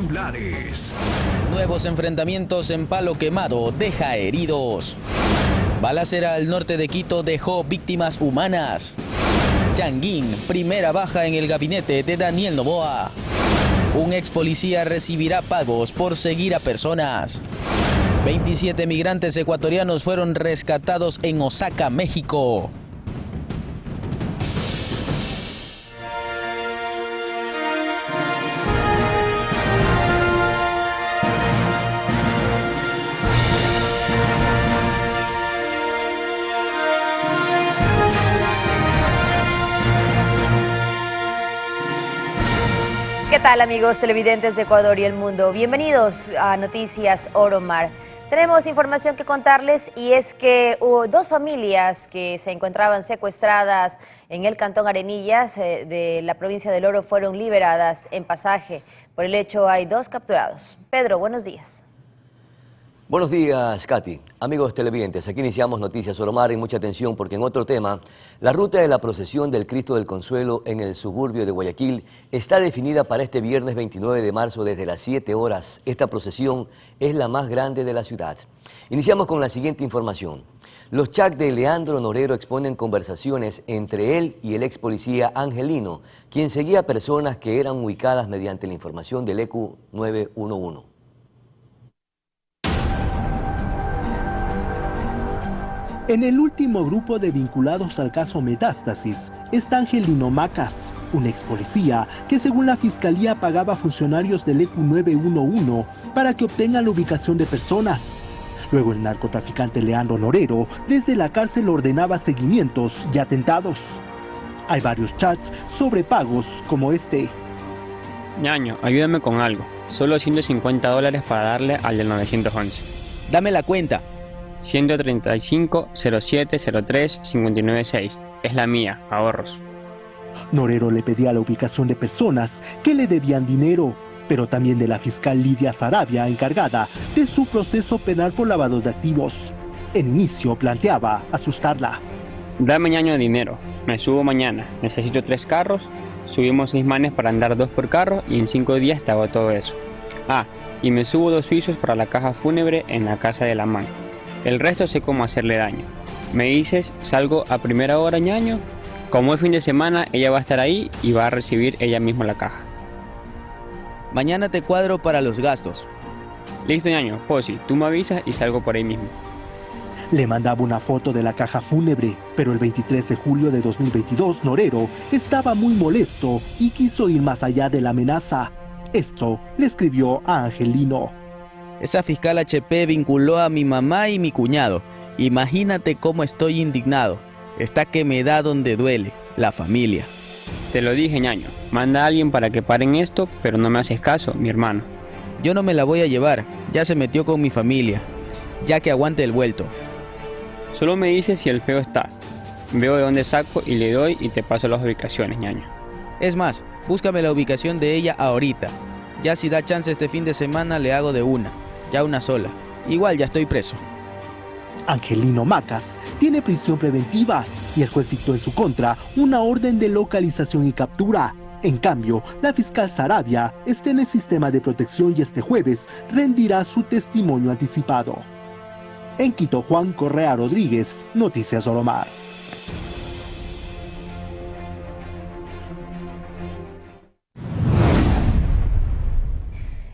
titulares. Nuevos enfrentamientos en Palo Quemado deja heridos. Balacera al norte de Quito dejó víctimas humanas. Changuín, primera baja en el gabinete de Daniel Noboa. Un ex policía recibirá pagos por seguir a personas. 27 migrantes ecuatorianos fueron rescatados en Osaka, México. ¿Qué tal, amigos televidentes de Ecuador y el mundo? Bienvenidos a Noticias Oro Mar. Tenemos información que contarles y es que hubo dos familias que se encontraban secuestradas en el cantón Arenillas de la provincia del Oro fueron liberadas en Pasaje. Por el hecho hay 2 capturados. Pedro, buenos días. Buenos días, Katy. Amigos televidentes, aquí iniciamos Noticias Oro Mar y mucha atención porque en otro tema, la ruta de la procesión del Cristo del Consuelo en el suburbio de Guayaquil está definida para este viernes 29 de marzo desde las 7 horas. Esta procesión es la más grande de la ciudad. Iniciamos con la siguiente información. Los chats de Leandro Norero exponen conversaciones entre él y el ex policía Angelino, quien seguía a personas que eran ubicadas mediante la información del ECU 911. En el último grupo de vinculados al caso Metástasis está Angelino Macas, un ex policía que según la fiscalía pagaba a funcionarios del ECU 911 para que obtengan la ubicación de personas. Luego el narcotraficante Leandro Norero desde la cárcel ordenaba seguimientos y atentados. Hay varios chats sobre pagos como este. Ñaño, ayúdame con algo. Solo $150 para darle al del 911. Dame la cuenta. 135 07 03 596. Es la mía, ahorros. Norero le pedía la ubicación de personas que le debían dinero, pero también de la fiscal Lidia Sarabia, encargada de su proceso penal por lavado de activos. En inicio planteaba asustarla. Dame, Ñaño, dinero. Me subo mañana. Necesito 3 carros. Subimos 6 manes para andar 2 por carro y en 5 días te hago todo eso. Ah, y me subo 2 suizos para la caja fúnebre en la casa de la man. El resto sé cómo hacerle daño. Me dices, salgo a primera hora, Ñaño. Como es fin de semana, ella va a estar ahí y va a recibir ella misma la caja. Mañana te cuadro para los gastos. Listo, Ñaño. Posi, tú me avisas y salgo por ahí mismo. Le mandaba una foto de la caja fúnebre, pero el 23 de julio de 2022, Norero estaba muy molesto y quiso ir más allá de la amenaza. Esto le escribió a Angelino. Esa fiscal HP vinculó a mi mamá y mi cuñado. Imagínate cómo estoy indignado. Está que me da donde duele, la familia. Te lo dije, Ñaño. Manda a alguien para que paren esto, pero no me haces caso, mi hermano. Yo no me la voy a llevar. Ya se metió con mi familia. Ya que aguante el vuelto. Solo me dices si el feo está. Veo de dónde saco y le doy y te paso las ubicaciones, Ñaño. Es más, búscame la ubicación de ella ahorita. Ya si da chance este fin de semana le hago de una. Ya una sola. Igual ya estoy preso. Angelino Macas tiene prisión preventiva y el juez dictó en su contra una orden de localización y captura. En cambio, la fiscal Sarabia está en el sistema de protección y este jueves rendirá su testimonio anticipado. En Quito, Juan Correa Rodríguez, Noticias Oro Mar.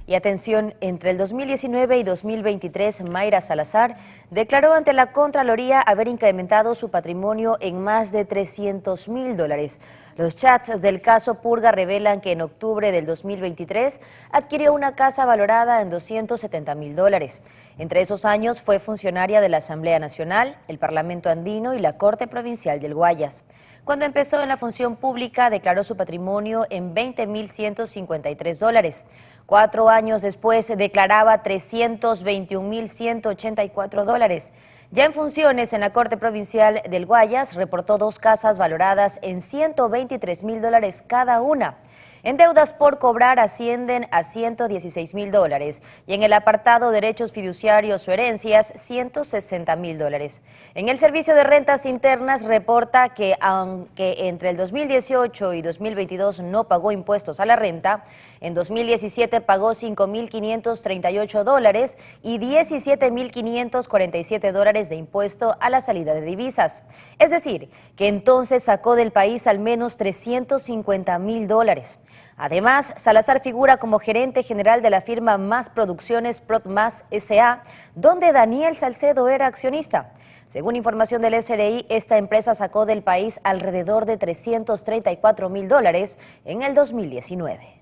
Y atención, entre el 2019 y 2023, Mayra Salazar declaró ante la Contraloría haber incrementado su patrimonio en más de $300.000. Los chats del caso Purga revelan que en octubre del 2023 adquirió una casa valorada en $270.000. Entre esos años fue funcionaria de la Asamblea Nacional, el Parlamento Andino y la Corte Provincial del Guayas. Cuando empezó en la función pública, declaró su patrimonio en $20.153. 4 años después, declaraba $321.184. Ya en funciones en la Corte Provincial del Guayas, reportó 2 casas valoradas en $123.000 cada una. En deudas por cobrar ascienden a $116.000 y en el apartado derechos fiduciarios o herencias, $160.000. En el Servicio de Rentas Internas reporta que aunque entre el 2018 y 2022 no pagó impuestos a la renta, En 2017 pagó $5.538 y $17.547 de impuesto a la salida de divisas. Es decir, que entonces sacó del país al menos $350.000. Además, Salazar figura como gerente general de la firma Más Producciones Protmas S.A., donde Daniel Salcedo era accionista. Según información del SRI, esta empresa sacó del país alrededor de $334.000 en el 2019.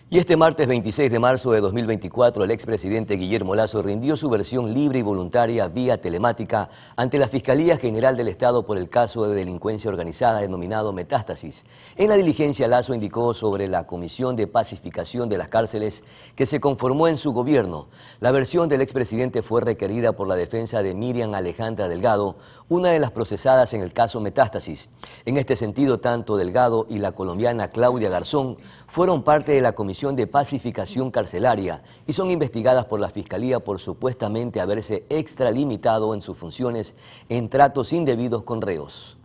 Y este martes 26 de marzo de 2024, el expresidente Guillermo Lasso rindió su versión libre y voluntaria vía telemática ante la Fiscalía General del Estado por el caso de delincuencia organizada denominado Metástasis. En la diligencia, Lasso indicó sobre la Comisión de Pacificación de las Cárceles que se conformó en su gobierno. La versión del expresidente fue requerida por la defensa de Miriam Alejandra Delgado, una de las procesadas en el caso Metástasis. En este sentido, tanto Delgado y la colombiana Claudia Garzón fueron parte de la Comisión de Pacificación Carcelaria y son investigadas por la Fiscalía por supuestamente haberse extralimitado en sus funciones en tratos indebidos con reos.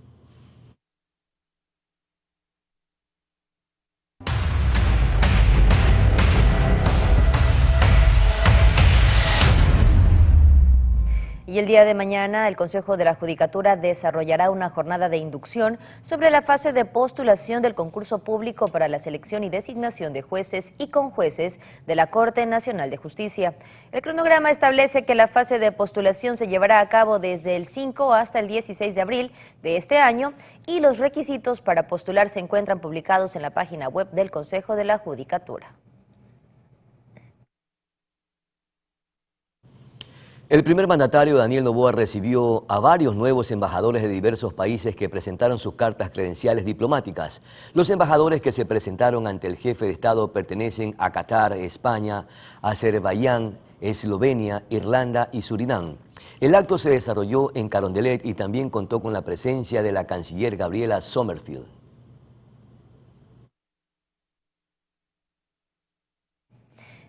Y el día de mañana, el Consejo de la Judicatura desarrollará una jornada de inducción sobre la fase de postulación del concurso público para la selección y designación de jueces y conjueces de la Corte Nacional de Justicia. El cronograma establece que la fase de postulación se llevará a cabo desde el 5 hasta el 16 de abril de este año y los requisitos para postular se encuentran publicados en la página web del Consejo de la Judicatura. El primer mandatario, Daniel Noboa, recibió a varios nuevos embajadores de diversos países que presentaron sus cartas credenciales diplomáticas. Los embajadores que se presentaron ante el jefe de Estado pertenecen a Qatar, España, Azerbaiyán, Eslovenia, Irlanda y Surinam. El acto se desarrolló en Carondelet y también contó con la presencia de la canciller Gabriela Sommerfield.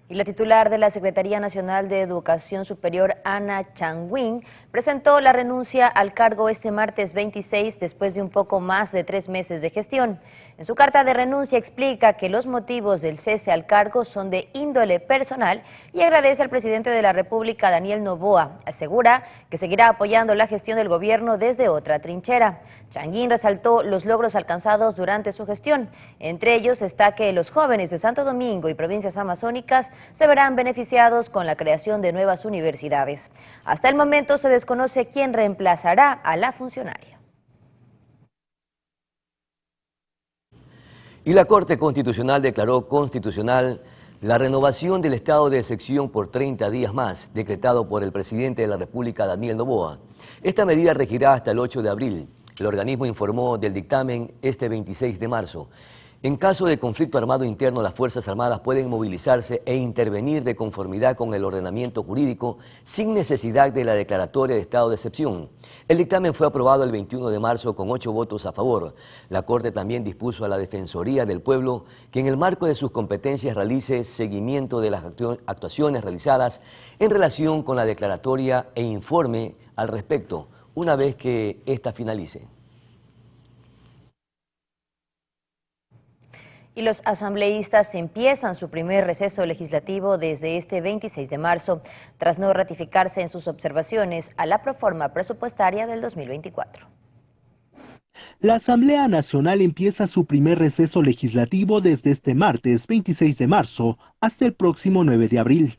Y la titular de la Secretaría Nacional de Educación Superior, Ana Chang-Wing, presentó la renuncia al cargo este martes 26 después de un poco más de 3 meses de gestión. En su carta de renuncia explica que los motivos del cese al cargo son de índole personal y agradece al presidente de la República, Daniel Noboa. Asegura que seguirá apoyando la gestión del gobierno desde otra trinchera. Chang-Wing resaltó los logros alcanzados durante su gestión. Entre ellos está que los jóvenes de Santo Domingo y provincias amazónicas se verán beneficiados con la creación de nuevas universidades. Hasta el momento se desconoce quién reemplazará a la funcionaria. Y la Corte Constitucional declaró constitucional la renovación del estado de excepción por 30 días más, decretado por el presidente de la República, Daniel Noboa. Esta medida regirá hasta el 8 de abril. El organismo informó del dictamen este 26 de marzo. En caso de conflicto armado interno, las Fuerzas Armadas pueden movilizarse e intervenir de conformidad con el ordenamiento jurídico sin necesidad de la declaratoria de estado de excepción. El dictamen fue aprobado el 21 de marzo con 8 votos a favor. La Corte también dispuso a la Defensoría del Pueblo que en el marco de sus competencias realice seguimiento de las actuaciones realizadas en relación con la declaratoria e informe al respecto una vez que ésta finalice. Y los asambleístas empiezan su primer receso legislativo desde este 26 de marzo, tras no ratificarse en sus observaciones a la proforma presupuestaria del 2024. La Asamblea Nacional empieza su primer receso legislativo desde este martes 26 de marzo hasta el próximo 9 de abril.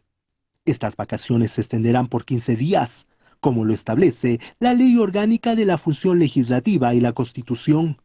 Estas vacaciones se extenderán por 15 días, como lo establece la Ley Orgánica de la Función Legislativa y la Constitución.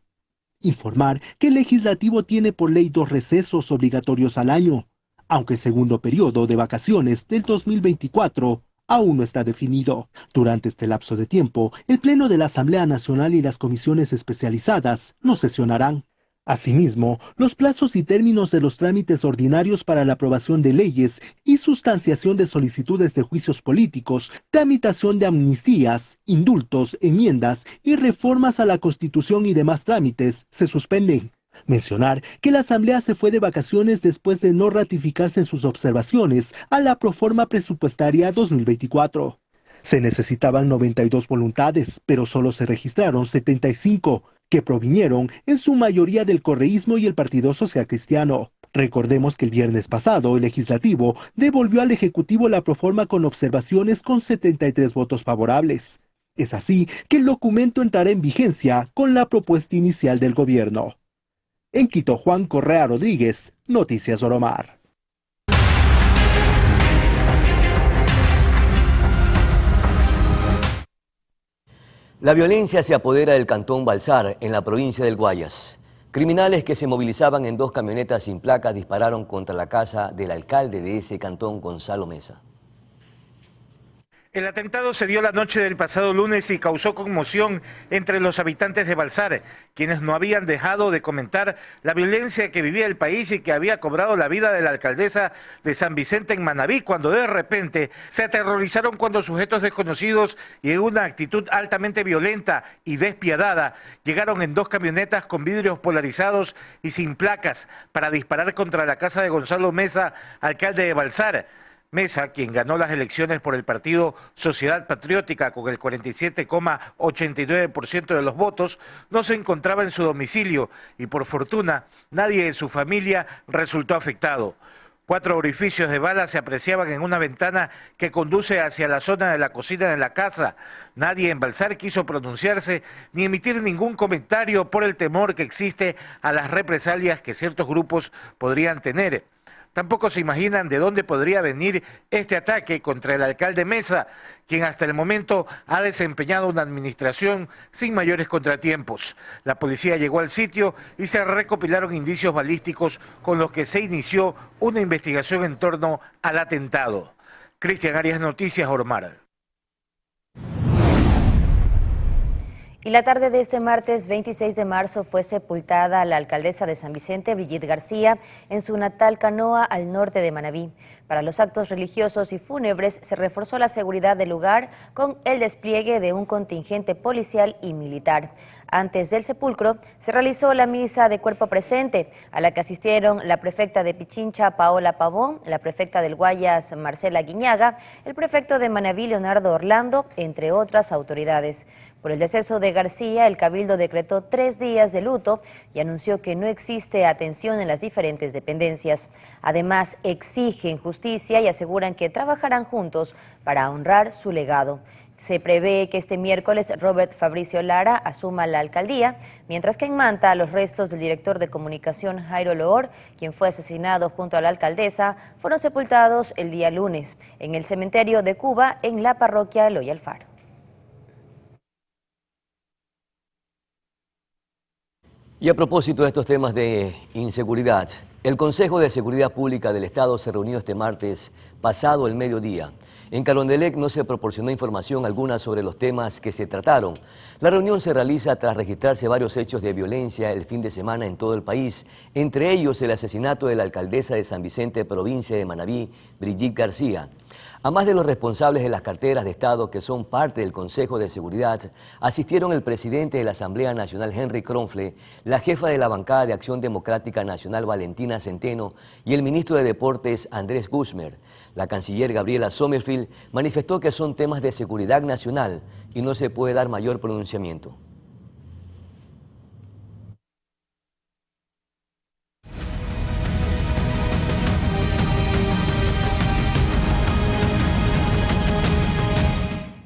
Informar que el legislativo tiene por ley 2 recesos obligatorios al año, aunque el segundo periodo de vacaciones del 2024 aún no está definido. Durante este lapso de tiempo, el Pleno de la Asamblea Nacional y las comisiones especializadas no sesionarán. Asimismo, los plazos y términos de los trámites ordinarios para la aprobación de leyes y sustanciación de solicitudes de juicios políticos, tramitación de amnistías, indultos, enmiendas y reformas a la Constitución y demás trámites se suspenden. Mencionar que la Asamblea se fue de vacaciones después de no ratificarse en sus observaciones a la proforma presupuestaria 2024. Se necesitaban 92 voluntades, pero solo se registraron 75, que provinieron en su mayoría del correísmo y el Partido Social Cristiano. Recordemos que el viernes pasado el legislativo devolvió al Ejecutivo la proforma con observaciones con 73 votos favorables. Es así que el documento entrará en vigencia con la propuesta inicial del gobierno. En Quito, Juan Correa Rodríguez, Noticias Oromar. La violencia se apodera del cantón Balsar, en la provincia del Guayas. Criminales que se movilizaban en 2 camionetas sin placas dispararon contra la casa del alcalde de ese cantón, Gonzalo Mesa. El atentado se dio la noche del pasado lunes y causó conmoción entre los habitantes de Balsar, quienes no habían dejado de comentar la violencia que vivía el país y que había cobrado la vida de la alcaldesa de San Vicente en Manabí, cuando de repente se aterrorizaron cuando sujetos desconocidos y en una actitud altamente violenta y despiadada llegaron en 2 camionetas con vidrios polarizados y sin placas para disparar contra la casa de Gonzalo Mesa, alcalde de Balsar. Mesa, quien ganó las elecciones por el partido Sociedad Patriótica con el 47,89% de los votos, no se encontraba en su domicilio y por fortuna nadie de su familia resultó afectado. 4 orificios de bala se apreciaban en una ventana que conduce hacia la zona de la cocina de la casa. Nadie en Balsar quiso pronunciarse ni emitir ningún comentario por el temor que existe a las represalias que ciertos grupos podrían tener. Tampoco se imaginan de dónde podría venir este ataque contra el alcalde Mesa, quien hasta el momento ha desempeñado una administración sin mayores contratiempos. La policía llegó al sitio y se recopilaron indicios balísticos con los que se inició una investigación en torno al atentado. Cristian Arias, Noticias Oromar. Y la tarde de este martes 26 de marzo fue sepultada la alcaldesa de San Vicente, Brigitte García, en su natal Canoa, al norte de Manabí. Para los actos religiosos y fúnebres se reforzó la seguridad del lugar con el despliegue de un contingente policial y militar. Antes del sepulcro se realizó la misa de cuerpo presente, a la que asistieron la prefecta de Pichincha, Paola Pavón, la prefecta del Guayas, Marcela Guiñaga, el prefecto de Manabí, Leonardo Orlando, entre otras autoridades. Por el deceso de García, el Cabildo decretó 3 días de luto y anunció que no existe atención en las diferentes dependencias. Además, exigen justicia y aseguran que trabajarán juntos para honrar su legado. Se prevé que este miércoles Robert Fabricio Lara asuma la alcaldía, mientras que en Manta los restos del director de comunicación Jairo Loor, quien fue asesinado junto a la alcaldesa, fueron sepultados el día lunes en el cementerio de Cuba en la parroquia Eloy Alfaro. Y a propósito de estos temas de inseguridad, el Consejo de Seguridad Pública del Estado se reunió este martes pasado el mediodía. En Carondelet no se proporcionó información alguna sobre los temas que se trataron. La reunión se realiza tras registrarse varios hechos de violencia el fin de semana en todo el país, entre ellos el asesinato de la alcaldesa de San Vicente, provincia de Manabí, Brigitte García. A más de los responsables de las carteras de Estado que son parte del Consejo de Seguridad, asistieron el presidente de la Asamblea Nacional, Henry Kronfle, la jefa de la Bancada de Acción Democrática Nacional, Valentina Centeno, y el ministro de Deportes, Andrés Guzmer. La canciller Gabriela Sommerfield manifestó que son temas de seguridad nacional y no se puede dar mayor pronunciamiento.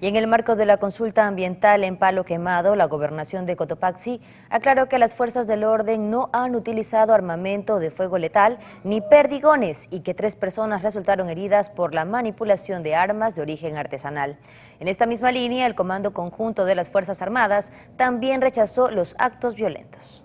Y en el marco de la consulta ambiental en Palo Quemado, la gobernación de Cotopaxi aclaró que las fuerzas del orden no han utilizado armamento de fuego letal ni perdigones y que 3 personas resultaron heridas por la manipulación de armas de origen artesanal. En esta misma línea, el Comando Conjunto de las Fuerzas Armadas también rechazó los actos violentos.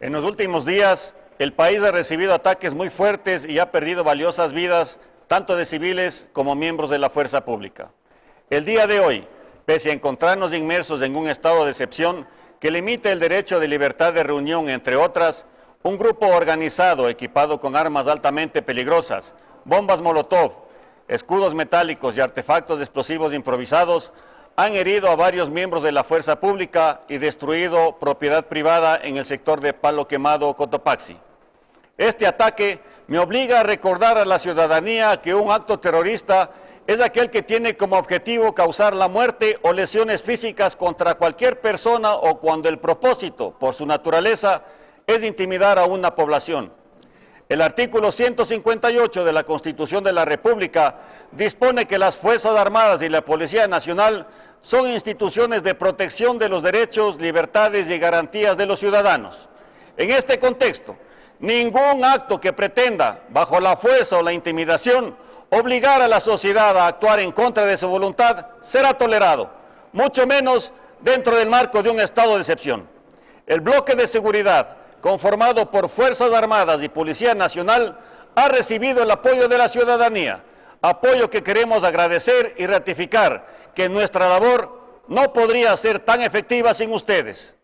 En los últimos días, el país ha recibido ataques muy fuertes y ha perdido valiosas vidas, tanto de civiles como miembros de la fuerza pública. El día de hoy, pese a encontrarnos inmersos en un estado de excepción que limita el derecho de libertad de reunión, entre otras, un grupo organizado equipado con armas altamente peligrosas, bombas molotov, escudos metálicos y artefactos explosivos improvisados, han herido a varios miembros de la fuerza pública y destruido propiedad privada en el sector de Palo Quemado, Cotopaxi. Este ataque me obliga a recordar a la ciudadanía que un acto terrorista es aquel que tiene como objetivo causar la muerte o lesiones físicas contra cualquier persona o cuando el propósito, por su naturaleza, es intimidar a una población. El artículo 158 de la Constitución de la República dispone que las Fuerzas Armadas y la Policía Nacional son instituciones de protección de los derechos, libertades y garantías de los ciudadanos. En este contexto, ningún acto que pretenda, bajo la fuerza o la intimidación, obligar a la sociedad a actuar en contra de su voluntad será tolerado, mucho menos dentro del marco de un estado de excepción. El bloque de seguridad, conformado por Fuerzas Armadas y Policía Nacional, ha recibido el apoyo de la ciudadanía, apoyo que queremos agradecer y ratificar que nuestra labor no podría ser tan efectiva sin ustedes.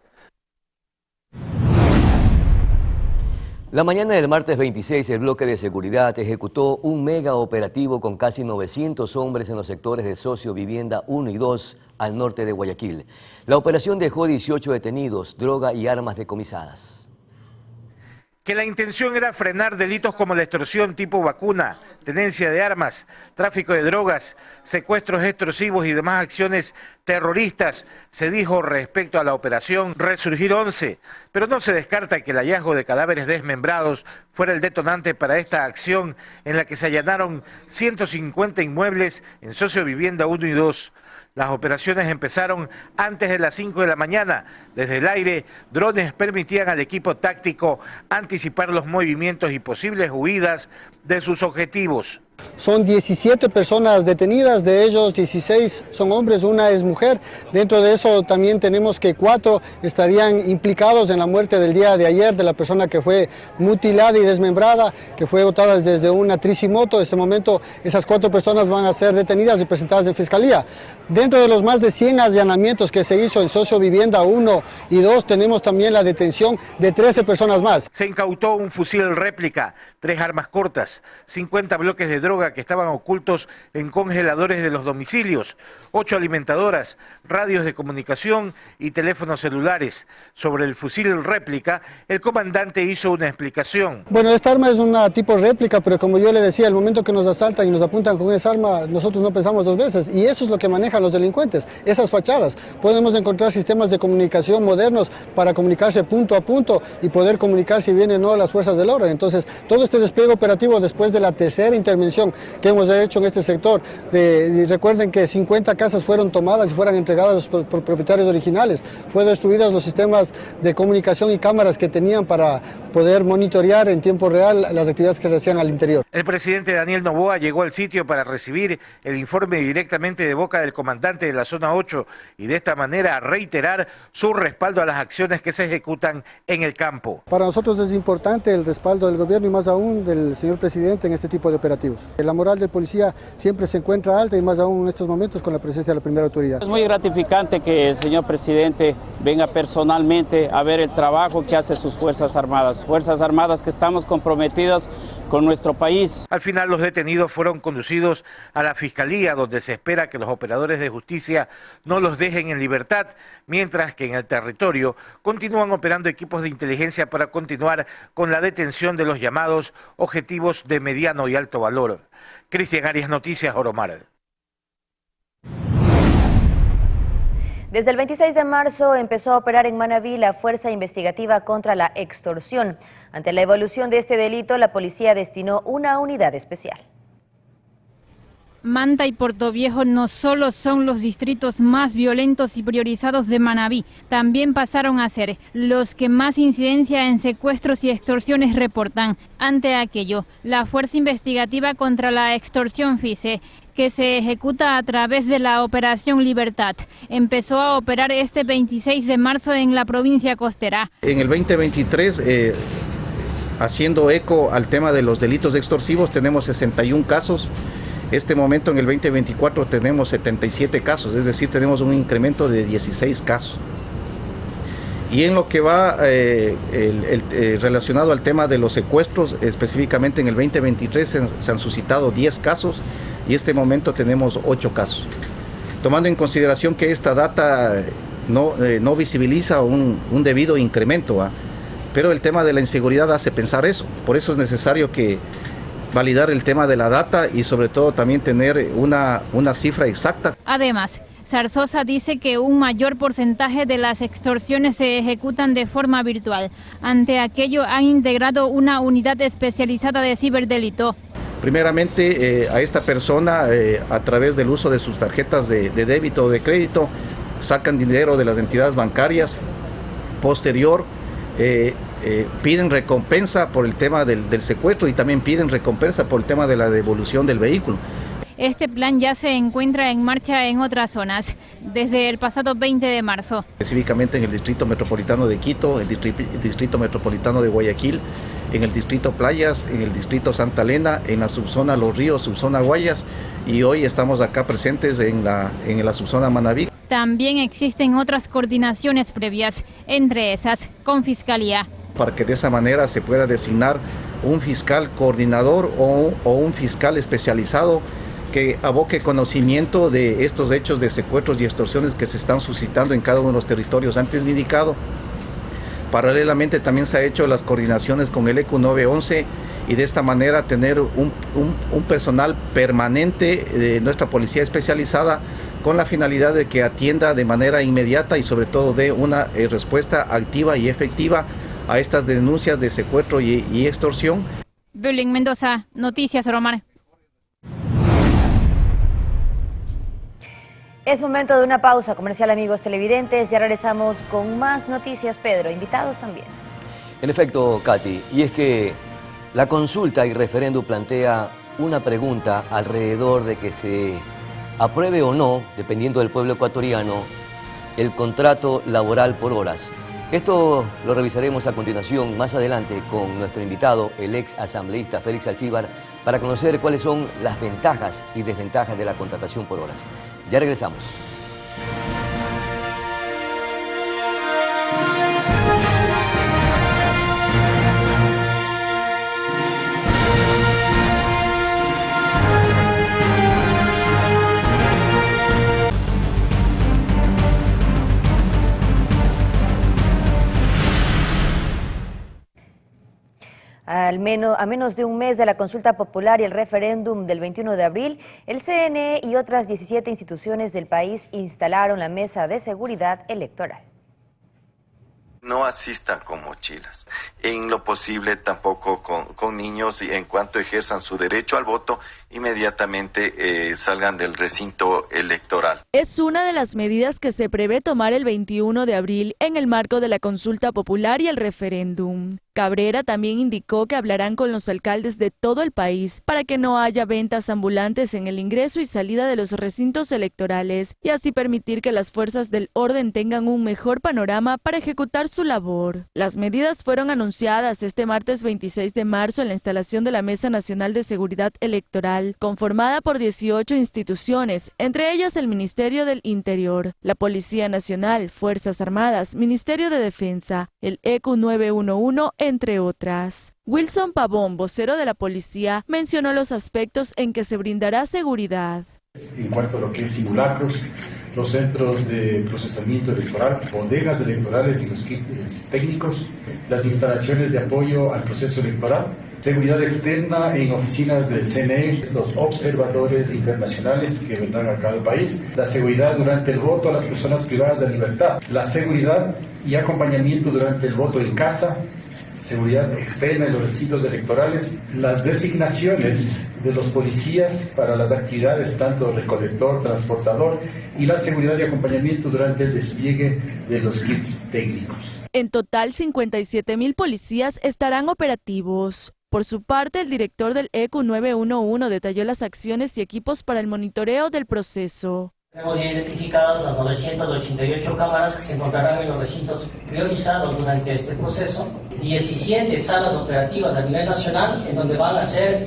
La mañana del martes 26, el bloque de seguridad ejecutó un mega operativo con casi 900 hombres en los sectores de Socio, Vivienda 1 y 2 al norte de Guayaquil. La operación dejó 18 detenidos, droga y armas decomisadas. Que la intención era frenar delitos como la extorsión tipo vacuna, tenencia de armas, tráfico de drogas, secuestros extorsivos y demás acciones terroristas, se dijo respecto a la operación Resurgir 11, pero no se descarta que el hallazgo de cadáveres desmembrados fuera el detonante para esta acción en la que se allanaron 150 inmuebles en Socio Vivienda 1 y 2. Las operaciones empezaron antes de las 5 de la mañana. Desde el aire, drones permitían al equipo táctico anticipar los movimientos y posibles huidas de sus objetivos. Son 17 personas detenidas, de ellos 16 son hombres, una es mujer. Dentro de eso también tenemos que 4 estarían implicados en la muerte del día de ayer de la persona que fue mutilada y desmembrada, que fue botada desde una tricimoto. En este momento esas 4 personas van a ser detenidas y presentadas en fiscalía. Dentro de los más de 100 allanamientos que se hizo en Socio Vivienda 1 y 2 tenemos también la detención de 13 personas más. Se incautó un fusil réplica, 3 armas cortas, 50 bloques de droga que estaban ocultos en congeladores de los domicilios, 8 alimentadoras, radios de comunicación y teléfonos celulares. Sobre el fusil réplica, el comandante hizo una explicación. Bueno, esta arma es una tipo réplica, pero como yo le decía, el momento que nos asaltan y nos apuntan con esa arma, nosotros no pensamos 2 veces, y eso es lo que manejan los delincuentes, esas fachadas. Podemos encontrar sistemas de comunicación modernos para comunicarse punto a punto y poder comunicar si vienen o no las fuerzas del orden. Entonces, todo este despliegue operativo después de la tercera intervención que hemos hecho en este sector, y recuerden que 50 casas fueron tomadas y fueron entregadas por propietarios originales, fueron destruidos los sistemas de comunicación y cámaras que tenían para poder monitorear en tiempo real las actividades que se hacían al interior. El presidente Daniel Noboa llegó al sitio para recibir el informe directamente de boca del comandante de la zona 8 y de esta manera reiterar su respaldo a las acciones que se ejecutan en el campo. Para nosotros es importante el respaldo del gobierno y más aún del señor presidente en este tipo de operativos. La moral del policía siempre se encuentra alta y más aún en estos momentos con la presencia de la primera autoridad. Es muy gratificante que el señor presidente venga personalmente a ver el trabajo que hace sus Fuerzas Armadas que estamos comprometidas con nuestro país. Al final los detenidos fueron conducidos a la Fiscalía, donde se espera que los operadores de justicia no los dejen en libertad, mientras que en el territorio continúan operando equipos de inteligencia para continuar con la detención de los llamados objetivos de mediano y alto valor. Cristian Arias, Noticias Oromar. Desde el 26 de marzo empezó a operar en Manabí la Fuerza Investigativa contra la Extorsión. Ante la evolución de este delito, la policía destinó una unidad especial. Manta y Portoviejo no solo son los distritos más violentos y priorizados de Manabí, también pasaron a ser los que más incidencia en secuestros y extorsiones reportan. Ante aquello, la Fuerza Investigativa contra la Extorsión FICE, que se ejecuta a través de la Operación Libertad, empezó a operar este 26 de marzo en la provincia costera. En el 2023, haciendo eco al tema de los delitos extorsivos, tenemos 61 casos. Este momento en el 2024 tenemos 77 casos, es decir, tenemos un incremento de 16 casos. Y en lo que va relacionado al tema de los secuestros, específicamente en el 2023 se han suscitado 10 casos y este momento tenemos 8 casos. Tomando en consideración que esta data no visibiliza un debido incremento, pero el tema de la inseguridad hace pensar eso. Por eso es necesario que validar el tema de la data y sobre todo también tener una cifra exacta. Además, Zarzosa dice que un mayor porcentaje de las extorsiones se ejecutan de forma virtual. Ante aquello han integrado una unidad especializada de ciberdelito. Primeramente a esta persona a través del uso de sus tarjetas de débito o de crédito sacan dinero de las entidades bancarias. Posterior piden recompensa por el tema del secuestro y también piden recompensa por el tema de la devolución del vehículo. Este plan ya se encuentra en marcha en otras zonas desde el pasado 20 de marzo. Específicamente en el Distrito Metropolitano de Quito, el Distrito Metropolitano de Guayaquil, en el Distrito Playas, en el Distrito Santa Elena, en la subzona Los Ríos, subzona Guayas, y hoy estamos acá presentes en la subzona Manabí. También existen otras coordinaciones previas, entre esas con Fiscalía. Para que de esa manera se pueda designar un fiscal coordinador o un fiscal especializado que aboque conocimiento de estos hechos de secuestros y extorsiones que se están suscitando en cada uno de los territorios antes indicado. Paralelamente también se ha hecho las coordinaciones con el ECU 911 y de esta manera tener un personal permanente de nuestra policía especializada con la finalidad de que atienda de manera inmediata y sobre todo dé una respuesta activa y efectiva a estas denuncias de secuestro y extorsión. Belén Mendoza, Noticias Romar. Es momento de una pausa comercial, amigos televidentes. Ya regresamos con más noticias, Pedro. Invitados también. En efecto, Katy, y es que la consulta y referéndum plantea una pregunta alrededor de que se apruebe o no, dependiendo del pueblo ecuatoriano, el contrato laboral por horas. Esto lo revisaremos a continuación, más adelante, con nuestro invitado, el ex asambleísta Félix Alcíbar, para conocer cuáles son las ventajas y desventajas de la contratación por horas. Ya regresamos. A menos de un mes de la consulta popular y el referéndum del 21 de abril, el CNE y otras 17 instituciones del país instalaron la Mesa de Seguridad Electoral. No asistan con mochilas, en lo posible tampoco con niños, y en cuanto ejerzan su derecho al voto, inmediatamente salgan del recinto electoral. Es una de las medidas que se prevé tomar el 21 de abril en el marco de la consulta popular y el referéndum. Cabrera también indicó que hablarán con los alcaldes de todo el país para que no haya ventas ambulantes en el ingreso y salida de los recintos electorales y así permitir que las fuerzas del orden tengan un mejor panorama para ejecutar su labor. Las medidas fueron anunciadas este martes 26 de marzo en la instalación de la Mesa Nacional de Seguridad Electoral, conformada por 18 instituciones, entre ellas el Ministerio del Interior, la Policía Nacional, Fuerzas Armadas, Ministerio de Defensa, el ECU 911, entre otras. Wilson Pavón, vocero de la policía, mencionó los aspectos en que se brindará seguridad. En cuanto a lo que es simulacros, los centros de procesamiento electoral, bodegas electorales y los kits técnicos, las instalaciones de apoyo al proceso electoral, seguridad externa en oficinas del CNE, los observadores internacionales que vendrán acá al país, la seguridad durante el voto a las personas privadas de libertad, la seguridad y acompañamiento durante el voto en casa, seguridad externa en los recintos electorales, las designaciones de los policías para las actividades tanto recolector, transportador y la seguridad y acompañamiento durante el despliegue de los kits técnicos. En total, 57,000 policías estarán operativos. Por su parte, el director del ECU 911 detalló las acciones y equipos para el monitoreo del proceso. Hemos identificado las 988 cámaras que se encontrarán en los recintos priorizados durante este proceso, 17 salas operativas a nivel nacional en donde van a ser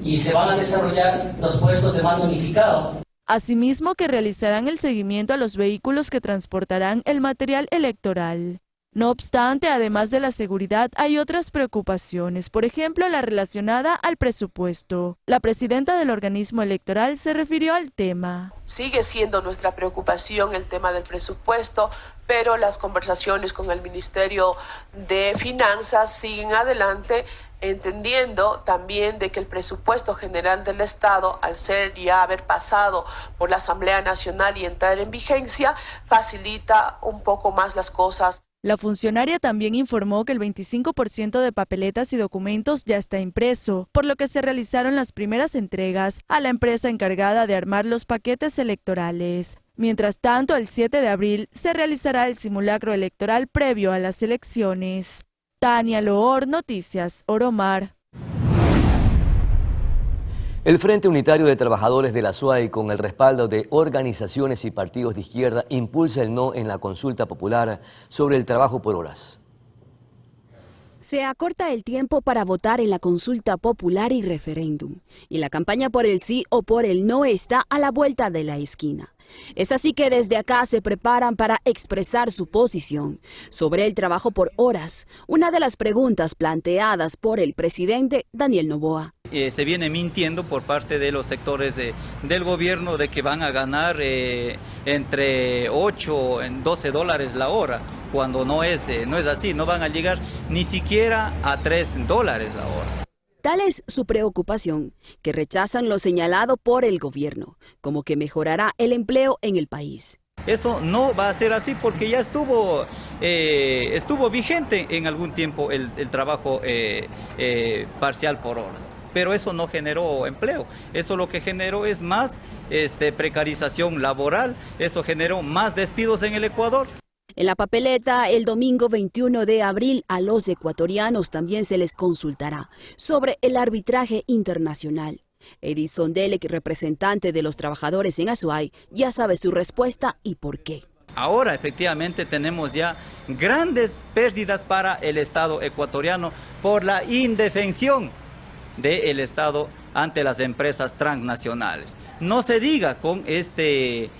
y se van a desarrollar los puestos de mando unificado. Asimismo, que realizarán el seguimiento a los vehículos que transportarán el material electoral. No obstante, además de la seguridad, hay otras preocupaciones, por ejemplo, la relacionada al presupuesto. La presidenta del organismo electoral se refirió al tema. Sigue siendo nuestra preocupación el tema del presupuesto, pero las conversaciones con el Ministerio de Finanzas siguen adelante entendiendo también de que el presupuesto general del Estado, al ser ya haber pasado por la Asamblea Nacional y entrar en vigencia, facilita un poco más las cosas. La funcionaria también informó que el 25% de papeletas y documentos ya está impreso, por lo que se realizaron las primeras entregas a la empresa encargada de armar los paquetes electorales. Mientras tanto, el 7 de abril se realizará el simulacro electoral previo a las elecciones. Tania Loor, Noticias Oromar. El Frente Unitario de Trabajadores de la SUAY, con el respaldo de organizaciones y partidos de izquierda, impulsa el no en la consulta popular sobre el trabajo por horas. Se acorta el tiempo para votar en la consulta popular y referéndum, y la campaña por el sí o por el no está a la vuelta de la esquina. Es así que desde acá se preparan para expresar su posición sobre el trabajo por horas, una de las preguntas planteadas por el presidente Daniel Noboa. Se viene mintiendo por parte de los sectores del gobierno de que van a ganar entre 8 y 12 dólares la hora, cuando no es así, no van a llegar ni siquiera a 3 dólares la hora. Tal es su preocupación, que rechazan lo señalado por el gobierno, como que mejorará el empleo en el país. Eso no va a ser así porque ya estuvo vigente en algún tiempo el trabajo parcial por horas. Pero eso no generó empleo, eso lo que generó es más precarización laboral, eso generó más despidos en el Ecuador. En la papeleta, el domingo 21 de abril, a los ecuatorianos también se les consultará sobre el arbitraje internacional. Edison Delec, representante de los trabajadores en Azuay, ya sabe su respuesta y por qué. Ahora efectivamente tenemos ya grandes pérdidas para el Estado ecuatoriano por la indefensión del Estado ante las empresas transnacionales. No se diga con esta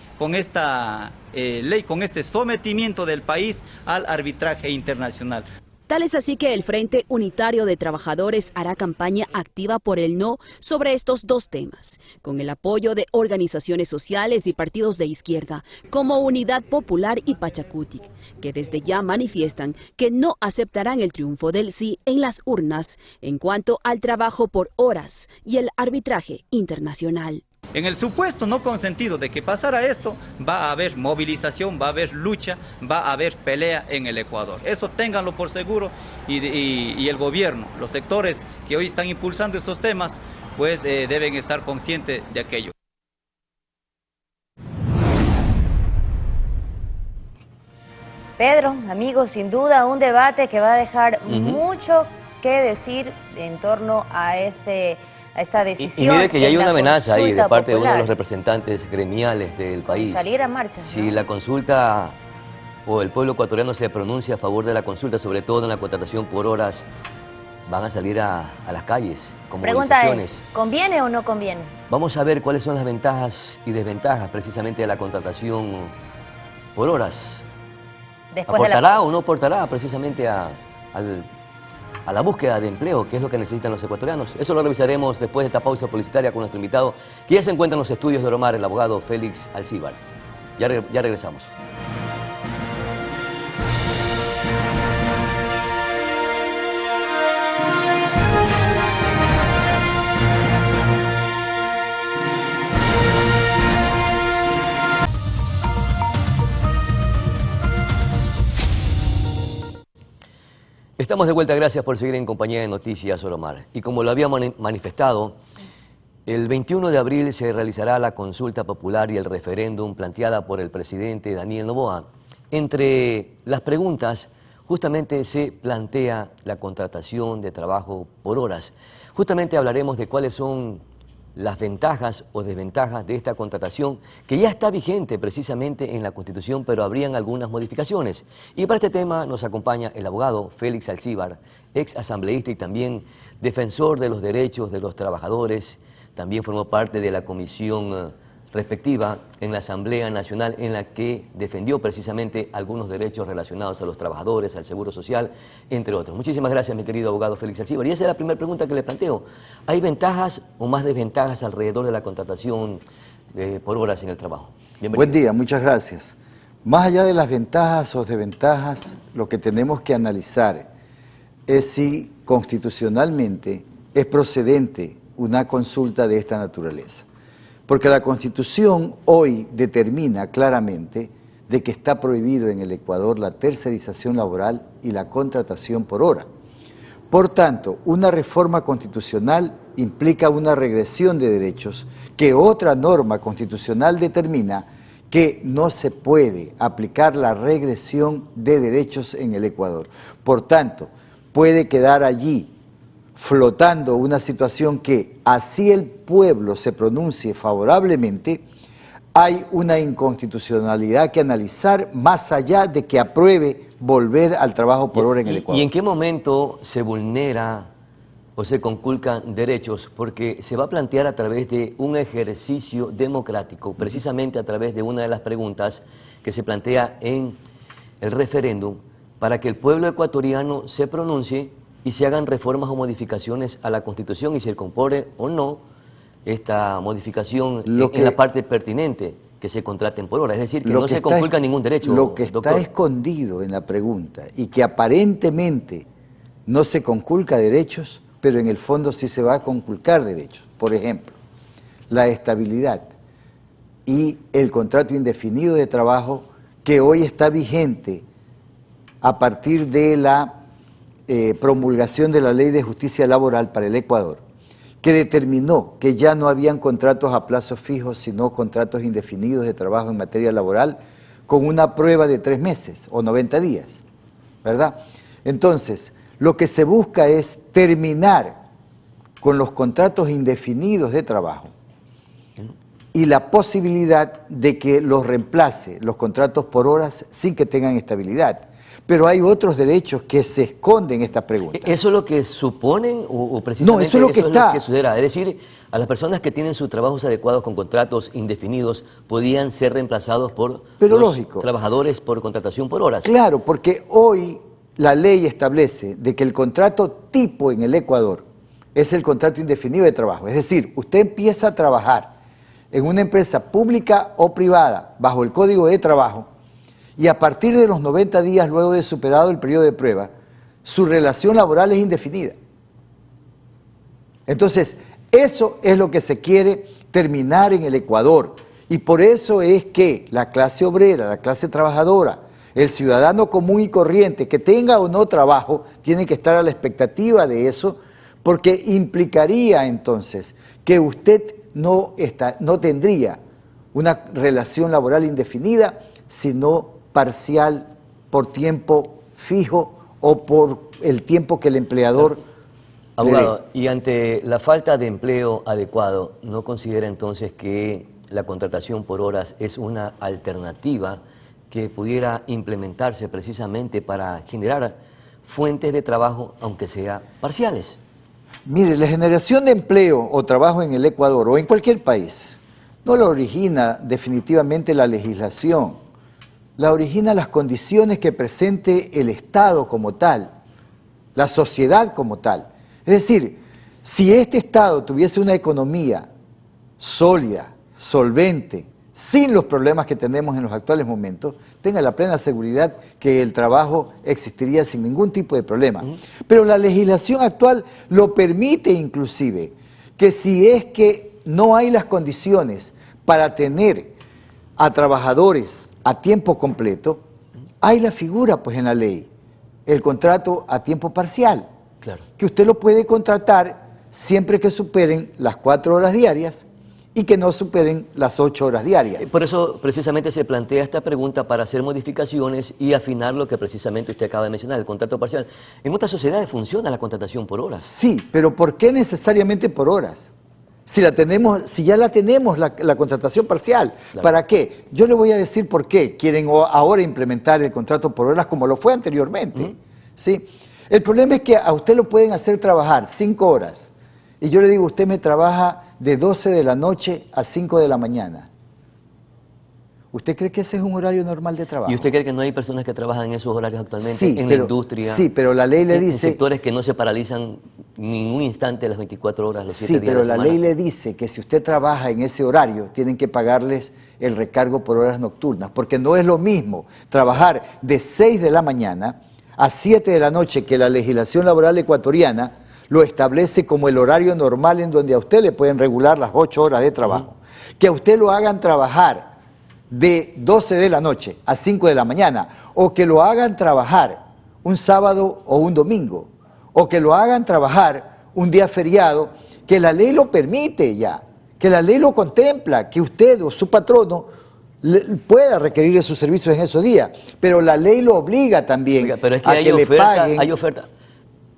ley, con este sometimiento del país al arbitraje internacional. Tal es así que el Frente Unitario de Trabajadores hará campaña activa por el no sobre estos dos temas, con el apoyo de organizaciones sociales y partidos de izquierda, como Unidad Popular y Pachacutic, que desde ya manifiestan que no aceptarán el triunfo del sí en las urnas en cuanto al trabajo por horas y el arbitraje internacional. En el supuesto no consentido de que pasara esto, va a haber movilización, va a haber lucha, va a haber pelea en el Ecuador. Eso ténganlo por seguro y el gobierno, los sectores que hoy están impulsando estos temas, pues deben estar conscientes de aquello. Pedro, amigos, sin duda un debate que va a dejar mucho que decir en torno a esta decisión. Y mire que ya hay una amenaza ahí de parte de uno de los representantes gremiales del país. Salir a marcha. Si la consulta o el pueblo ecuatoriano se pronuncia a favor de la consulta, sobre todo en la contratación por horas, van a salir a las calles con movilizaciones. Pregunta es, ¿conviene o no conviene? Vamos a ver cuáles son las ventajas y desventajas precisamente de la contratación por horas. ¿Aportará o no aportará precisamente a la búsqueda de empleo, que es lo que necesitan los ecuatorianos? Eso lo revisaremos después de esta pausa publicitaria con nuestro invitado, que ya se encuentra en los estudios de Oromar, el abogado Félix Alcíbar. Ya regresamos. Estamos de vuelta, gracias por seguir en compañía de Noticias Oromar. Y como lo habíamos manifestado, el 21 de abril se realizará la consulta popular y el referéndum planteada por el presidente Daniel Noboa. Entre las preguntas, justamente se plantea la contratación de trabajo por horas. Justamente hablaremos de cuáles son las ventajas o desventajas de esta contratación, que ya está vigente precisamente en la Constitución, pero habrían algunas modificaciones. Y para este tema nos acompaña el abogado Félix Alcíbar, ex asambleísta y también defensor de los derechos de los trabajadores. También formó parte de la comisión respectiva en la Asamblea Nacional, en la que defendió precisamente algunos derechos relacionados a los trabajadores, al Seguro Social, entre otros. Muchísimas gracias, mi querido abogado Félix Alcíbar. Y esa es la primera pregunta que le planteo. ¿Hay ventajas o más desventajas alrededor de la contratación por horas en el trabajo? Bienvenido. Buen día, muchas gracias. Más allá de las ventajas o desventajas, lo que tenemos que analizar es si constitucionalmente es procedente una consulta de esta naturaleza. Porque la Constitución hoy determina claramente de que está prohibido en el Ecuador la tercerización laboral y la contratación por hora. Por tanto, una reforma constitucional implica una regresión de derechos que otra norma constitucional determina que no se puede aplicar la regresión de derechos en el Ecuador. Por tanto, puede quedar allí flotando una situación que, así el pueblo se pronuncie favorablemente, hay una inconstitucionalidad que analizar más allá de que apruebe volver al trabajo por hora en el Ecuador. ¿Y en qué momento se vulnera o se conculcan derechos? Porque se va a plantear a través de un ejercicio democrático, precisamente a través de una de las preguntas que se plantea en el referéndum, para que el pueblo ecuatoriano se pronuncie y se hagan reformas o modificaciones a la Constitución y se incorpore o no esta modificación en la parte pertinente, que se contraten por hora. Es decir, que no se conculca ningún derecho. Lo que doctor. está escondido en la pregunta y que aparentemente no se conculca derechos, pero en el fondo sí se va a conculcar derechos. Por ejemplo, la estabilidad y el contrato indefinido de trabajo que hoy está vigente a partir de la promulgación de la Ley de Justicia Laboral para el Ecuador, que determinó que ya no habían contratos a plazo fijo, sino contratos indefinidos de trabajo en materia laboral con una prueba de 3 meses o 90 días, ¿verdad? Entonces, lo que se busca es terminar con los contratos indefinidos de trabajo y la posibilidad de que los reemplace los contratos por horas sin que tengan estabilidad. Pero hay otros derechos que se esconden en esta pregunta. ¿Eso es lo que suponen o precisamente no, eso es lo que está? Sucederá? Es decir, a las personas que tienen sus trabajos adecuados con contratos indefinidos podían ser reemplazados por trabajadores por contratación por horas. Claro, porque hoy la ley establece de que el contrato tipo en el Ecuador es el contrato indefinido de trabajo. Es decir, usted empieza a trabajar en una empresa pública o privada bajo el Código de Trabajo y a partir de los 90 días luego de superado el periodo de prueba, su relación laboral es indefinida. Entonces, eso es lo que se quiere terminar en el Ecuador y por eso es que la clase obrera, la clase trabajadora, el ciudadano común y corriente que tenga o no trabajo, tiene que estar a la expectativa de eso, porque implicaría entonces que usted no tendría una relación laboral indefinida, sino parcial, por tiempo fijo o por el tiempo que el empleador Abogado, y ante la falta de empleo adecuado, ¿no considera entonces que la contratación por horas es una alternativa que pudiera implementarse precisamente para generar fuentes de trabajo, aunque sea parciales? Mire, la generación de empleo o trabajo en el Ecuador o en cualquier país no la origina definitivamente la legislación, la origina las condiciones que presente el Estado como tal, la sociedad como tal. Es decir, si este Estado tuviese una economía sólida, solvente, sin los problemas que tenemos en los actuales momentos, tenga la plena seguridad que el trabajo existiría sin ningún tipo de problema. Pero la legislación actual lo permite inclusive, que si es que no hay las condiciones para tener a trabajadores a tiempo completo, hay la figura pues en la ley, el contrato a tiempo parcial, que usted lo puede contratar siempre que superen las 4 horas diarias y que no superen las 8 horas diarias. Por eso precisamente se plantea esta pregunta para hacer modificaciones y afinar lo que precisamente usted acaba de mencionar, el contrato parcial. En otras sociedades funciona la contratación por horas. Sí, pero ¿por qué necesariamente por horas? Si ya la tenemos la contratación parcial, claro. ¿Para qué? Yo le voy a decir por qué quieren ahora implementar el contrato por horas como lo fue anteriormente. ¿Sí? El problema es que a usted lo pueden hacer trabajar 5 horas y yo le digo, usted me trabaja de 12 de la noche a 5 de la mañana. ¿Usted cree que ese es un horario normal de trabajo? ¿Y usted cree que no hay personas que trabajan en esos horarios actualmente? Sí, en la industria. Sí, pero la ley le dice... En sectores que no se paralizan ningún instante las 24 horas, los 7 días de la semana. Sí, pero la ley le dice que si usted trabaja en ese horario, tienen que pagarles el recargo por horas nocturnas, porque no es lo mismo trabajar de 6 de la mañana a 7 de la noche, que la legislación laboral ecuatoriana lo establece como el horario normal en donde a usted le pueden regular las 8 horas de trabajo, que a usted lo hagan trabajar de 12 de la noche a 5 de la mañana, o que lo hagan trabajar un sábado o un domingo, o que lo hagan trabajar un día feriado, que la ley lo permite ya, que la ley lo contempla, que usted o su patrono pueda requerir de sus servicios en esos días, pero la ley lo obliga también. Oiga, pero es que a hay que oferta, le paguen. hay oferta.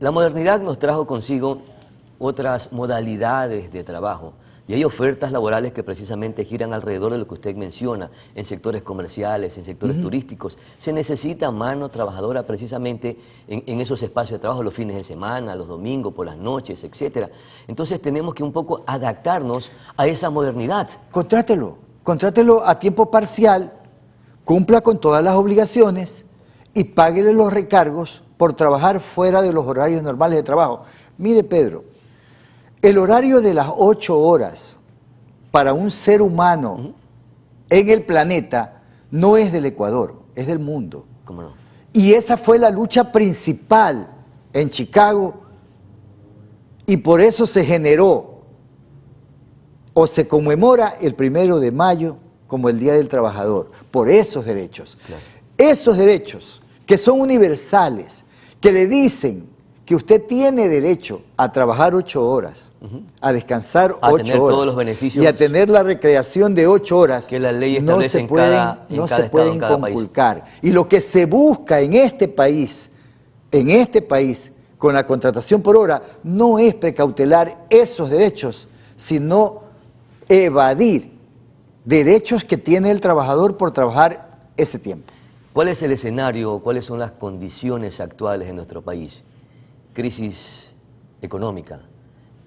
La modernidad nos trajo consigo otras modalidades de trabajo y hay ofertas laborales que precisamente giran alrededor de lo que usted menciona, en sectores comerciales, en sectores turísticos. Se necesita mano trabajadora precisamente en esos espacios de trabajo, los fines de semana, los domingos, por las noches, etcétera. Entonces tenemos que un poco adaptarnos a esa modernidad. Contrátelo a tiempo parcial, cumpla con todas las obligaciones y páguele los recargos por trabajar fuera de los horarios normales de trabajo. Mire, Pedro, el horario de las 8 horas para un ser humano en el planeta no es del Ecuador, es del mundo. ¿Cómo no? Y esa fue la lucha principal en Chicago y por eso se generó o se conmemora el 1 de mayo como el Día del Trabajador, por esos derechos. Claro. Esos derechos que son universales, que le dicen que usted tiene derecho a trabajar 8 horas, a descansar 8 horas todos los beneficios y a tener la recreación de 8 horas que la ley no establece se pueden conculcar. Y lo que se busca en este país, con la contratación por hora, no es precautelar esos derechos, sino evadir derechos que tiene el trabajador por trabajar ese tiempo. ¿Cuál es el escenario, cuáles son las condiciones actuales en nuestro país? Crisis económica,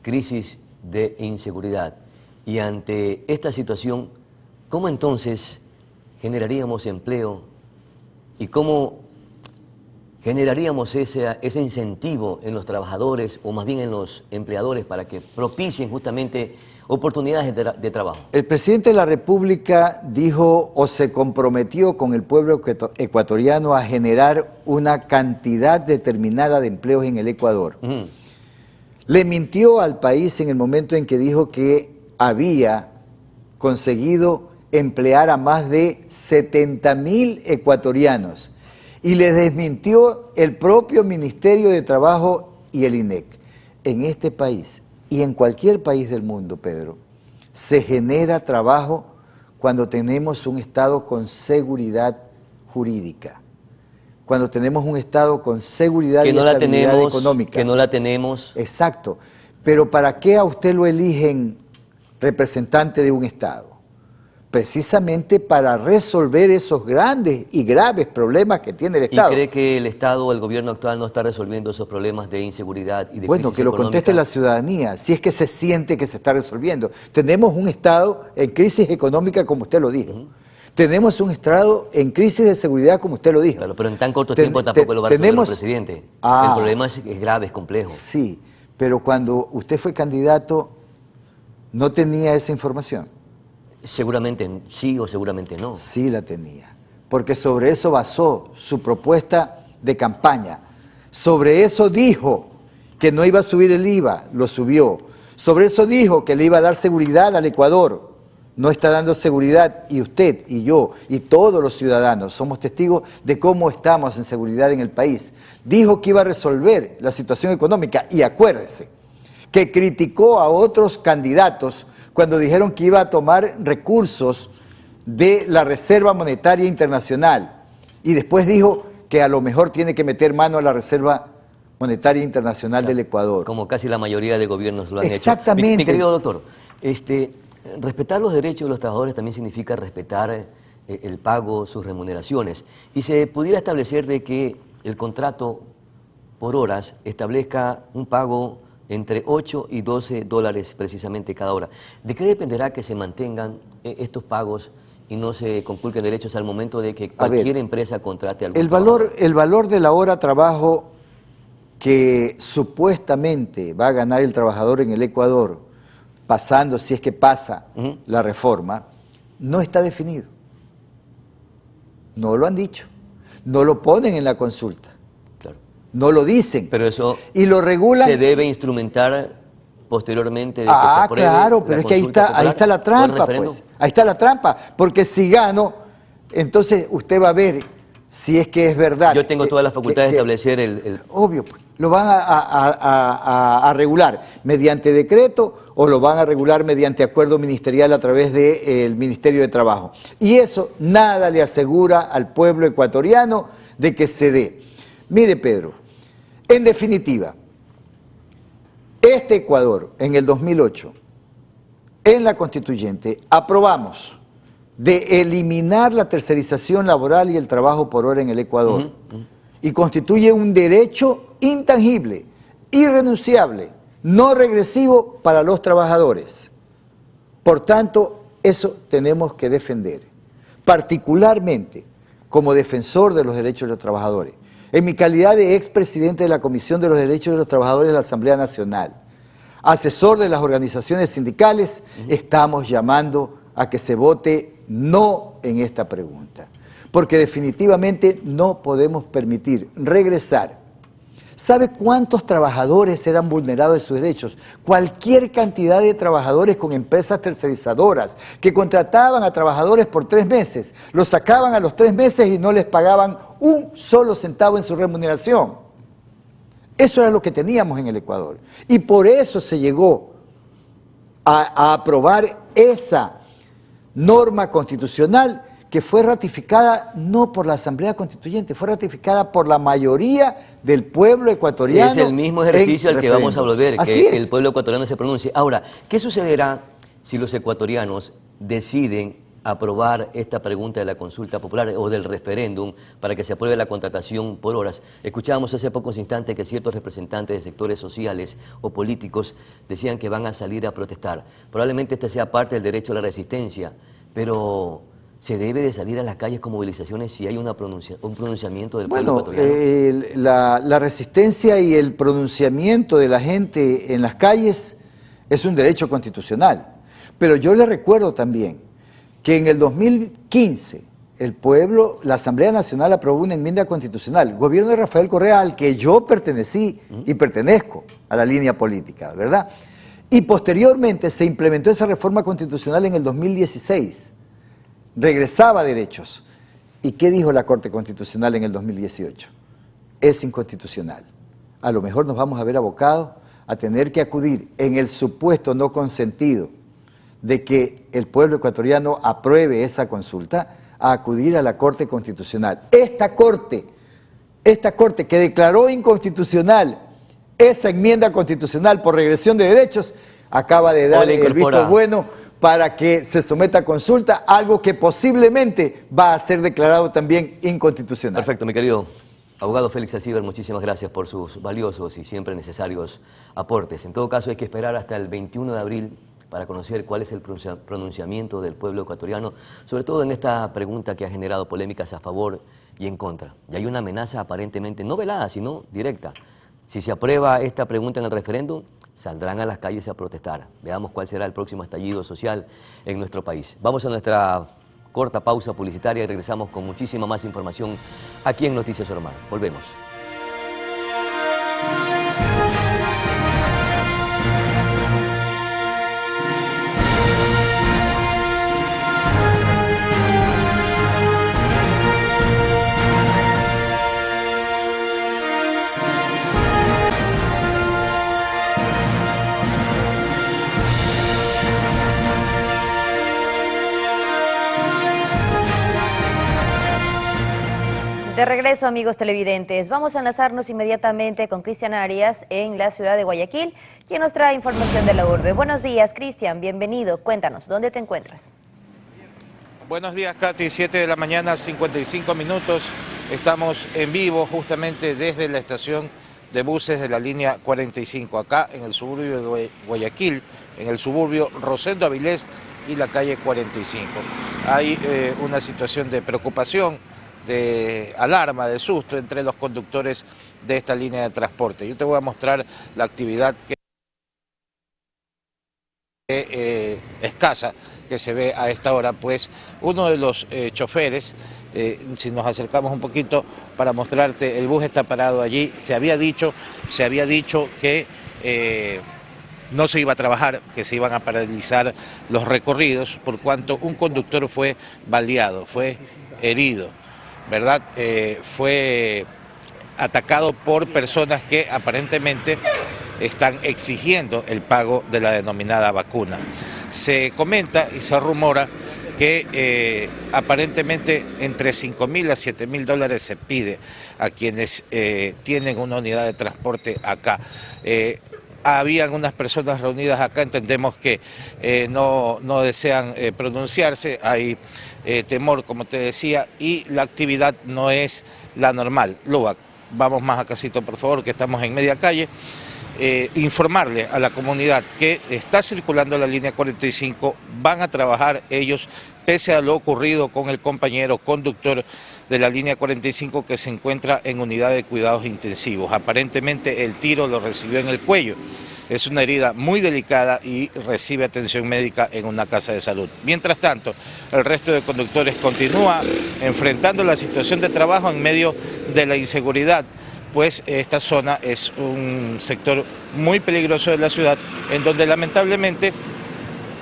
crisis de inseguridad. Y ante esta situación, ¿cómo entonces generaríamos empleo y cómo generaríamos ese incentivo en los trabajadores o más bien en los empleadores para que propicien justamente oportunidades de trabajo? El presidente de la República dijo o se comprometió con el pueblo ecuatoriano a generar una cantidad determinada de empleos en el Ecuador. Le mintió al país en el momento en que dijo que había conseguido emplear a más de 70.000 ecuatorianos y le desmintió el propio Ministerio de Trabajo y el INEC. En este país y en cualquier país del mundo, Pedro, se genera trabajo cuando tenemos un Estado con seguridad jurídica, cuando tenemos un Estado con seguridad y estabilidad económica. Que no la tenemos. Exacto. Pero ¿para qué a usted lo eligen representante de un Estado? Precisamente para resolver esos grandes y graves problemas que tiene el Estado. ¿Y cree que el Estado, el gobierno actual, no está resolviendo esos problemas de inseguridad y de Bueno, crisis que lo económica? conteste la ciudadanía, si es que se siente que se está resolviendo. Tenemos un Estado en crisis económica, como usted lo dijo. Tenemos un Estado en crisis de seguridad, como usted lo dijo. Claro, pero en tan corto tiempo tampoco lo va a resolver el presidente. El problema es grave, es complejo. Sí, pero cuando usted fue candidato, ¿no tenía esa información? Seguramente sí o seguramente no. Sí la tenía, porque sobre eso basó su propuesta de campaña. Sobre eso dijo que no iba a subir el IVA, lo subió. Sobre eso dijo que le iba a dar seguridad al Ecuador. No está dando seguridad y usted y yo y todos los ciudadanos somos testigos de cómo estamos en seguridad en el país. Dijo que iba a resolver la situación económica y acuérdese que criticó a otros candidatos cuando dijeron que iba a tomar recursos de la Reserva Monetaria Internacional y después dijo que a lo mejor tiene que meter mano a la Reserva Monetaria Internacional del Ecuador. Como casi la mayoría de gobiernos lo han hecho. Exactamente. Mi querido doctor, respetar los derechos de los trabajadores también significa respetar el pago, sus remuneraciones. Y se pudiera establecer de que el contrato por horas establezca un pago entre 8 y 12 dólares precisamente cada hora. ¿De qué dependerá que se mantengan estos pagos y no se conculquen derechos al momento de que cualquier empresa contrate algún trabajador? El valor de la hora trabajo que supuestamente va a ganar el trabajador en el Ecuador, pasando, si es que pasa la reforma, no está definido. No lo han dicho. No lo ponen en la consulta. no lo dicen. Pero eso y lo regulan. Se debe instrumentar posteriormente de que se apruebe claro, pero es que ahí está la trampa, pues. Ahí está la trampa, porque si gano, entonces usted va a ver si es que es verdad. Yo tengo todas las facultades de establecer el... Obvio, pues, lo van a regular mediante decreto o lo van a regular mediante acuerdo ministerial a través del Ministerio de Trabajo. Y eso nada le asegura al pueblo ecuatoriano de que se dé. Mire, Pedro, en definitiva, este Ecuador en el 2008, en la Constituyente, aprobamos de eliminar la tercerización laboral y el trabajo por hora en el Ecuador. Y constituye un derecho intangible, irrenunciable, no regresivo para los trabajadores. Por tanto, eso tenemos que defender, particularmente como defensor de los derechos de los trabajadores. En mi calidad de expresidente de la Comisión de los Derechos de los Trabajadores de la Asamblea Nacional, asesor de las organizaciones sindicales, estamos llamando a que se vote no en esta pregunta, porque definitivamente no podemos permitir regresar. ¿Sabe cuántos trabajadores eran vulnerados de sus derechos? Cualquier cantidad de trabajadores con empresas tercerizadoras que contrataban a trabajadores por 3 meses, los sacaban a los 3 meses y no les pagaban un solo centavo en su remuneración. Eso era lo que teníamos en el Ecuador. Y por eso se llegó a aprobar esa norma constitucional que fue ratificada no por la Asamblea Constituyente, fue ratificada por la mayoría del pueblo ecuatoriano. Es el mismo ejercicio al que vamos a volver, que el pueblo ecuatoriano se pronuncie. Ahora, ¿qué sucederá si los ecuatorianos deciden aprobar esta pregunta de la consulta popular o del referéndum para que se apruebe la contratación por horas? Escuchábamos hace pocos instantes que ciertos representantes de sectores sociales o políticos decían que van a salir a protestar. Probablemente este sea parte del derecho a la resistencia, pero ¿se debe de salir a las calles con movilizaciones si hay un pronunciamiento del pueblo ecuatoriano? La resistencia y el pronunciamiento de la gente en las calles es un derecho constitucional. Pero yo le recuerdo también que en el 2015 el pueblo, la Asamblea Nacional aprobó una enmienda constitucional, el gobierno de Rafael Correa, al que yo pertenecí y pertenezco a la línea política, ¿verdad? Y posteriormente se implementó esa reforma constitucional en el 2016. Regresaba derechos. ¿Y qué dijo la Corte Constitucional en el 2018? Es inconstitucional. A lo mejor nos vamos a ver abocados a tener que acudir en el supuesto no consentido de que el pueblo ecuatoriano apruebe esa consulta, a acudir a la Corte Constitucional. Esta Corte que declaró inconstitucional esa enmienda constitucional por regresión de derechos, acaba de dar el visto bueno para que se someta a consulta, algo que posiblemente va a ser declarado también inconstitucional. Perfecto, mi querido abogado Félix Alcibar, muchísimas gracias por sus valiosos y siempre necesarios aportes. En todo caso, hay que esperar hasta el 21 de abril para conocer cuál es el pronunciamiento del pueblo ecuatoriano, sobre todo en esta pregunta que ha generado polémicas a favor y en contra. Y hay una amenaza aparentemente no velada, sino directa. Si se aprueba esta pregunta en el referéndum, saldrán a las calles a protestar. Veamos cuál será el próximo estallido social en nuestro país. Vamos a nuestra corta pausa publicitaria y regresamos con muchísima más información aquí en Noticias Oro Mar. Volvemos. De regreso, amigos televidentes, vamos a enlazarnos inmediatamente con Cristian Arias en la ciudad de Guayaquil, quien nos trae información de la urbe. Buenos días, Cristian, bienvenido. Cuéntanos, ¿dónde te encuentras? Buenos días, Katy, 7 de la mañana, 55 minutos. Estamos en vivo justamente desde la estación de buses de la línea 45, acá en el suburbio de Guayaquil, en el suburbio Rosendo Avilés y la calle 45. Hay una situación de preocupación, de alarma, de susto entre los conductores de esta línea de transporte. Yo te voy a mostrar la actividad escasa que se ve a esta hora, pues uno de los choferes Si nos acercamos un poquito para mostrarte, el bus está parado allí. Se había dicho que no se iba a trabajar, que se iban a paralizar los recorridos, por cuanto un conductor fue baleado, fue herido, ¿verdad? Fue atacado por personas que aparentemente están exigiendo el pago de la denominada vacuna. Se comenta y se rumora que aparentemente entre 5.000 a 7.000 dólares se pide a quienes tienen una unidad de transporte acá. Habían unas personas reunidas acá, entendemos que no desean pronunciarse, hay temor, como te decía, y la actividad no es la normal. Lubac, vamos más a casito, por favor, que estamos en media calle. Informarle a la comunidad que está circulando la línea 45, van a trabajar ellos, pese a lo ocurrido con el compañero conductor de la línea 45 que se encuentra en unidad de cuidados intensivos. Aparentemente el tiro lo recibió en el cuello. Es una herida muy delicada y recibe atención médica en una casa de salud. Mientras tanto, el resto de conductores continúa enfrentando la situación de trabajo en medio de la inseguridad, pues esta zona es un sector muy peligroso de la ciudad, en donde lamentablemente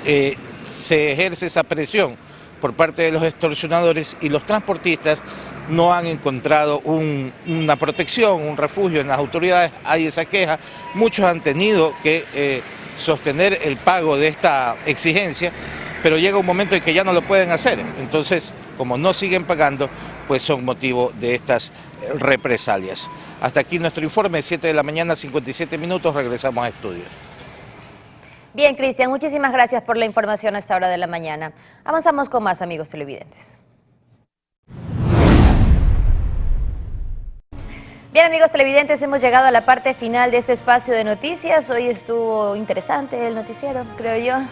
se ejerce esa presión por parte de los extorsionadores y los transportistas no han encontrado una protección, un refugio en las autoridades. Hay esa queja, muchos han tenido que sostener el pago de esta exigencia, pero llega un momento en que ya no lo pueden hacer. Entonces, como no siguen pagando, pues son motivo de estas represalias. Hasta aquí nuestro informe, 7 de la mañana, 57 minutos, regresamos a estudio. Bien, Cristian, muchísimas gracias por la información a esta hora de la mañana. Avanzamos con más, amigos televidentes. Bien, amigos televidentes, hemos llegado a la parte final de este espacio de noticias. Hoy estuvo interesante el noticiero, creo yo.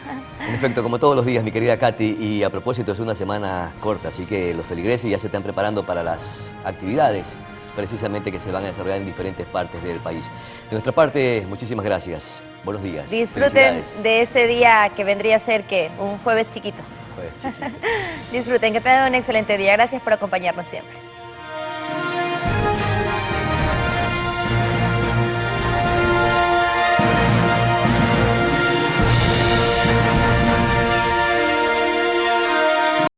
En efecto, como todos los días, mi querida Katy, y a propósito es una semana corta, así que los feligreses ya se están preparando para las actividades precisamente que se van a desarrollar en diferentes partes del país. De nuestra parte, muchísimas gracias. Buenos días. Disfruten de este día que vendría a ser, ¿qué? Un jueves chiquito. Jueves chiquito. Disfruten, que tengan un excelente día. Gracias por acompañarnos siempre.